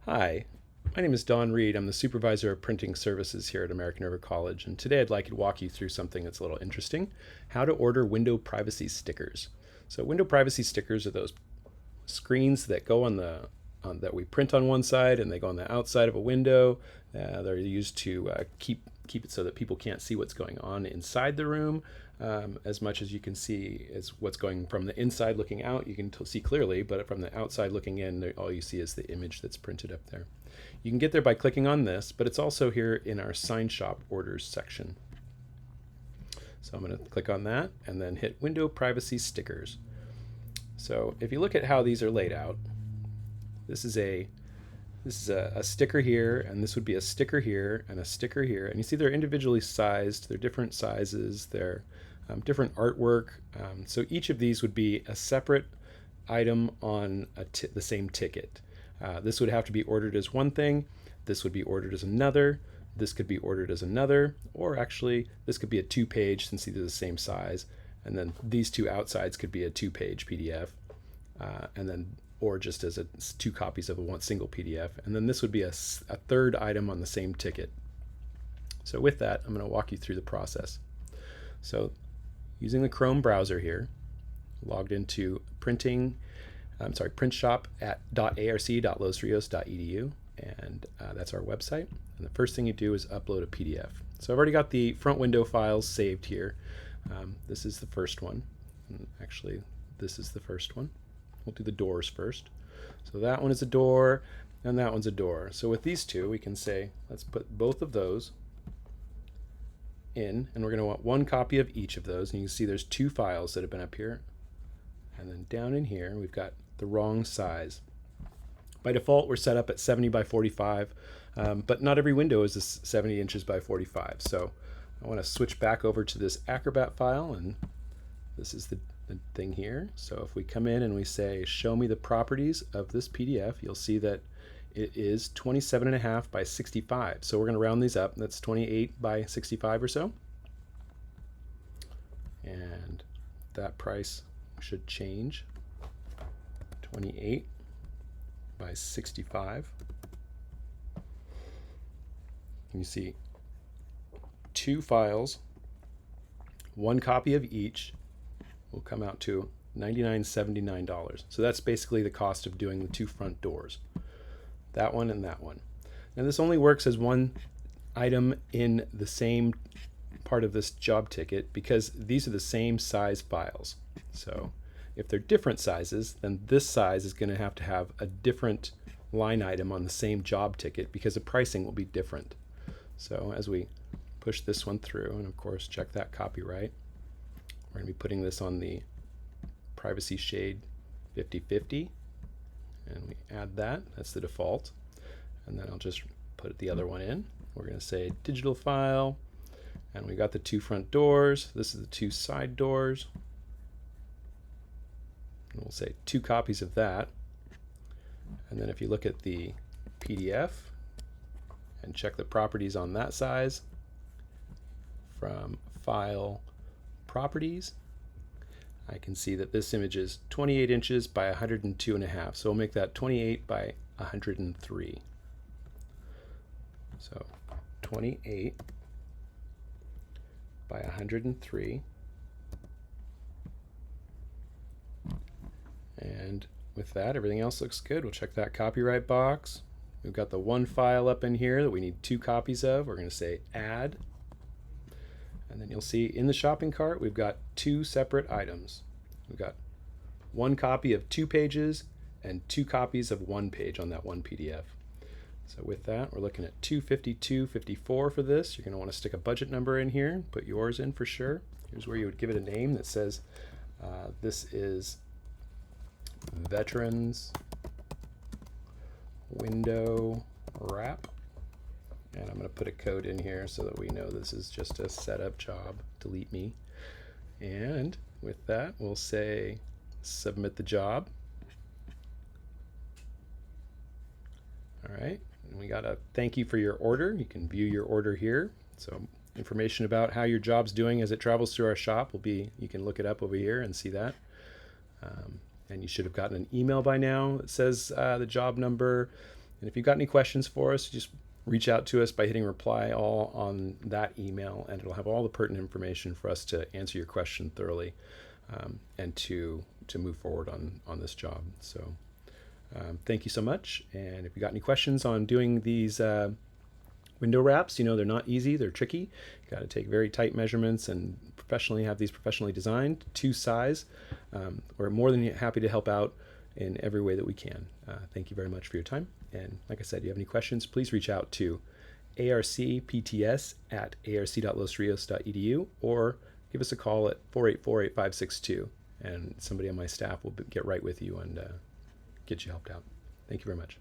Hi, my name is Don Reid. I'm the Supervisor of Printing Services here at American River College, and today I'd like to walk you through something that's a little interesting, how to order window privacy stickers. So window privacy stickers are those screens that go that we print on one side and they go on the outside of a window. They're used to keep it so that people can't see what's going on inside the room. As much as you can see is what's going from the inside looking out, you can see clearly, but from the outside looking in, all you see is the image that's printed up there. You can get there by clicking on this, but it's also here in our sign shop orders section. So I'm going to click on that and then hit window privacy stickers. So if you look at how these are laid out, this is a sticker here, and this would be a sticker here and a sticker here, and you see they're individually sized. They're different sizes. They're different artwork. So each of these would be a separate item on the same ticket. This would have to be ordered as one thing. This would be ordered as another. This could be ordered as another, or actually this could be a 2-page since these are the same size, and then these two outsides could be a 2-page PDF, and then or just as 2 copies of a single PDF, and then this would be a third item on the same ticket. So with that, I'm going to walk you through the process. So using the Chrome browser here, logged into printshop at .arc.losrios.edu, and that's our website. And the first thing you do is upload a PDF. So I've already got the front window files saved here. This is the first one. And actually, this is the first one. We'll do the doors first. So that one is a door, and that one's a door. So with these two, we can say, let's put both of those in, and we're going to want 1 copy of each of those. And you can see there's 2 files that have been up here. And then down in here, we've got the wrong size. By default, we're set up at 70 by 45, but not every window is 70 inches by 45. So I want to switch back over to this Acrobat file, and this is the thing here. So if we come in and we say, show me the properties of this PDF, you'll see that it is 27.5 by 65. So we're going to round these up. That's 28 by 65 or so. And that price should change. 28 by 65. And you see 2 files, 1 copy of each, will come out to $99.79. So that's basically the cost of doing the 2 front doors. That one and that one. Now this only works as one item in the same part of this job ticket because these are the same size files. So if they're different sizes, then this size is going to have a different line item on the same job ticket because the pricing will be different. So as we push this one through, and of course check that copyright, we're going to be putting this on the privacy shade 50/50, and we add that. That's the default. And then I'll just put the other one in. We're going to say digital file, and we got the 2 front doors. This is the 2 side doors. And we'll say 2 copies of that. And then if you look at the PDF and check the properties on that size, from File, Properties, I can see that this image is 28 inches by 102.5. So we'll make that 28 by 103. So 28 by 103. And with that, everything else looks good. We'll check that copyright box. We've got the 1 file up in here that we need 2 copies of. We're going to say add. And then you'll see in the shopping cart, we've got 2 separate items. We've got 1 copy of 2 pages and 2 copies of 1 page on that 1 PDF. So with that, we're looking at $252.54 for this. You're going to want to stick a budget number in here, put yours in for sure. Here's where you would give it a name that says this is Veterans Window Wrap. And I'm going to put a code in here so that we know this is just a setup job. Delete me. And with that, we'll say submit the job. All right. And we got a thank you for your order. You can view your order here. So information about how your job's doing as it travels through our shop will be, you can look it up over here and see that. And you should have gotten an email by now that says the job number And if you've got any questions for us, just reach out to us by hitting reply all on that email, and it'll have all the pertinent information for us to answer your question thoroughly, and to move forward on this job. So thank you so much. And if you got any questions on doing these window wraps, they're not easy, they're tricky. You got to take very tight measurements and have these professionally designed to size. We're more than happy to help out in every way that we can. Thank you very much for your time. And like I said, if you have any questions, please reach out to arcpts@arc.losrios.edu or give us a call at 484-8562, and somebody on my staff will get right with you and get you helped out. Thank you very much.